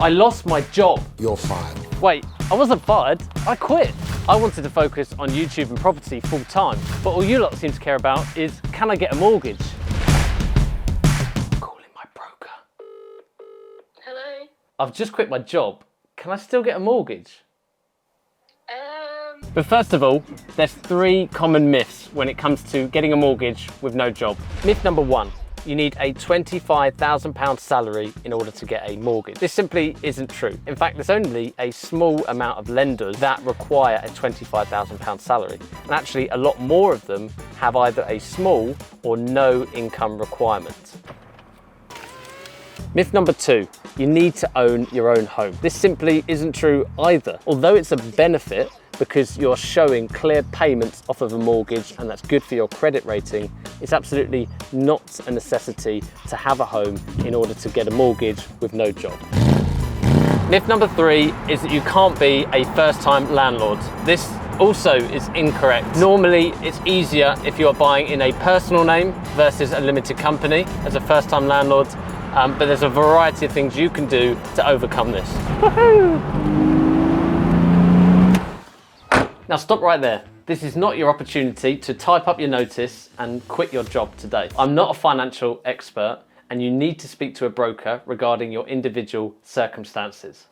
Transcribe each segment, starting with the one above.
I lost my job. You're fired. Wait, I wasn't fired, I quit. I wanted to focus on YouTube and property full time, but all you lot seem to care about is, can I get a mortgage? Calling my broker. Hello? I've just quit my job. Can I still get a mortgage? But first of all, there's 3 common myths when it comes to getting a mortgage with no job. Myth number 1. You need a £25,000 salary in order to get a mortgage. This simply isn't true. In fact, there's only a small amount of lenders that require a £25,000 salary. And actually, a lot more of them have either a small or no income requirement. Myth number 2, you need to own your own home. This simply isn't true either. Although it's a benefit because you're showing clear payments off of a mortgage and that's good for your credit rating, it's absolutely not a necessity to have a home in order to get a mortgage with no job. Myth number 3 is that you can't be a first-time landlord. This also is incorrect. Normally, it's easier if you're buying in a personal name versus a limited company as a first-time landlord, but there's a variety of things you can do to overcome this. Woohoo! Now stop right there. This is not your opportunity to type up your notice and quit your job today. I'm not a financial expert and you need to speak to a broker regarding your individual circumstances.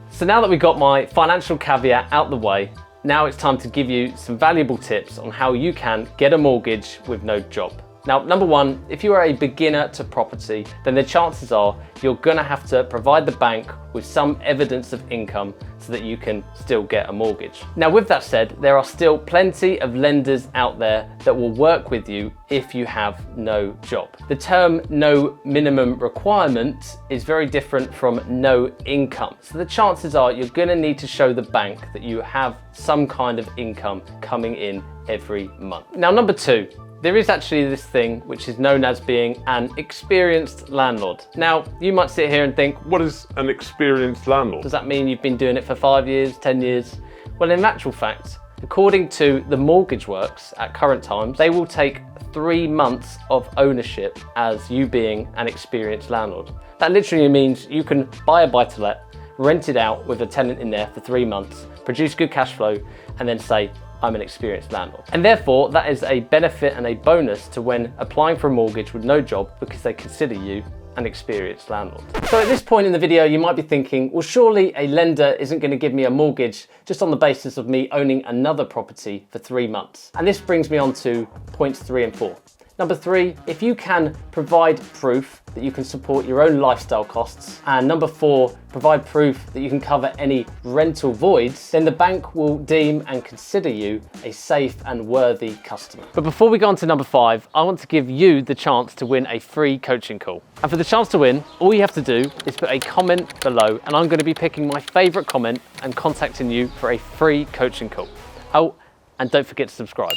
So now that we've got my financial caveat out the way, now it's time to give you some valuable tips on how you can get a mortgage with no job. Now, number 1, if you are a beginner to property, then the chances are you're gonna have to provide the bank with some evidence of income so that you can still get a mortgage. Now, with that said, there are still plenty of lenders out there that will work with you if you have no job. The term no minimum requirement is very different from no income. So the chances are you're gonna need to show the bank that you have some kind of income coming in every month. Now, number 2, there is actually this thing which is known as being an experienced landlord. Now, you might sit here and think, What is an experienced landlord? does that mean you've been doing it for 5 years, 10 years? Well, in actual fact, according to the Mortgage Works at current times, they will take 3 months of ownership as you being an experienced landlord. That literally means you can buy a buy-to-let, rent it out with a tenant in there for 3 months, produce good cash flow, and then say, I'm an experienced landlord. And therefore, that is a benefit and a bonus to when applying for a mortgage with no job because they consider you an experienced landlord. So at this point in the video, you might be thinking, well, surely a lender isn't going to give me a mortgage just on the basis of me owning another property for 3 months. And this brings me on to points 3 and 4. Number 3, if you can provide proof that you can support your own lifestyle costs, and number 4, provide proof that you can cover any rental voids, then the bank will deem and consider you a safe and worthy customer. But before we go on to number 5, I want to give you the chance to win a free coaching call. And for the chance to win, all you have to do is put a comment below, and I'm going to be picking my favorite comment and contacting you for a free coaching call. Oh, and don't forget to subscribe.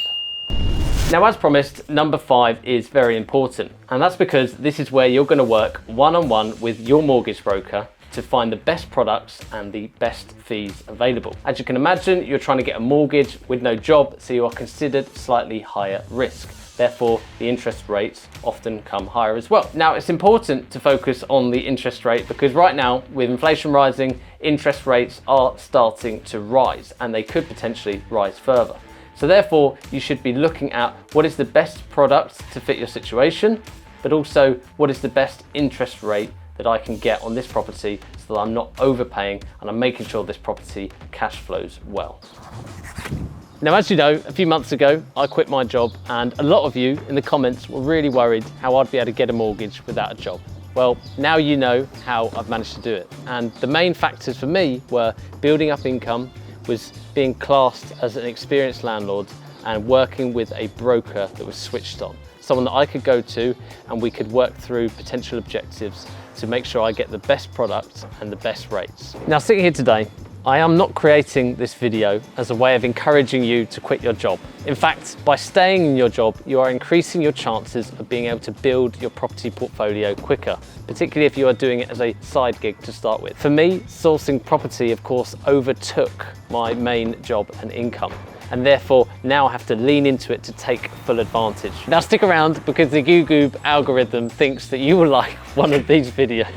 Now, as promised, number 5 is very important, and that's because this is where you're going to work one-on-one with your mortgage broker to find the best products and the best fees available. As you can imagine, you're trying to get a mortgage with no job, so you are considered slightly higher risk. Therefore, the interest rates often come higher as well. Now, it's important to focus on the interest rate because right now, with inflation rising, interest rates are starting to rise and they could potentially rise further. So therefore, you should be looking at what is the best product to fit your situation, but also what is the best interest rate that I can get on this property so that I'm not overpaying and I'm making sure this property cash flows well. Now, as you know, a few months ago, I quit my job and a lot of you in the comments were really worried how I'd be able to get a mortgage without a job. Well, now you know how I've managed to do it. And the main factors for me were building up income, was being classed as an experienced landlord and working with a broker that was switched on. Someone that I could go to and we could work through potential objectives to make sure I get the best product and the best rates. Now, sitting here today, I am not creating this video as a way of encouraging you to quit your job. In fact, by staying in your job, you are increasing your chances of being able to build your property portfolio quicker, particularly if you are doing it as a side gig to start with. For me, sourcing property, of course, overtook my main job and income, and therefore now I have to lean into it to take full advantage. Now stick around because the Google algorithm thinks that you will like one of these videos.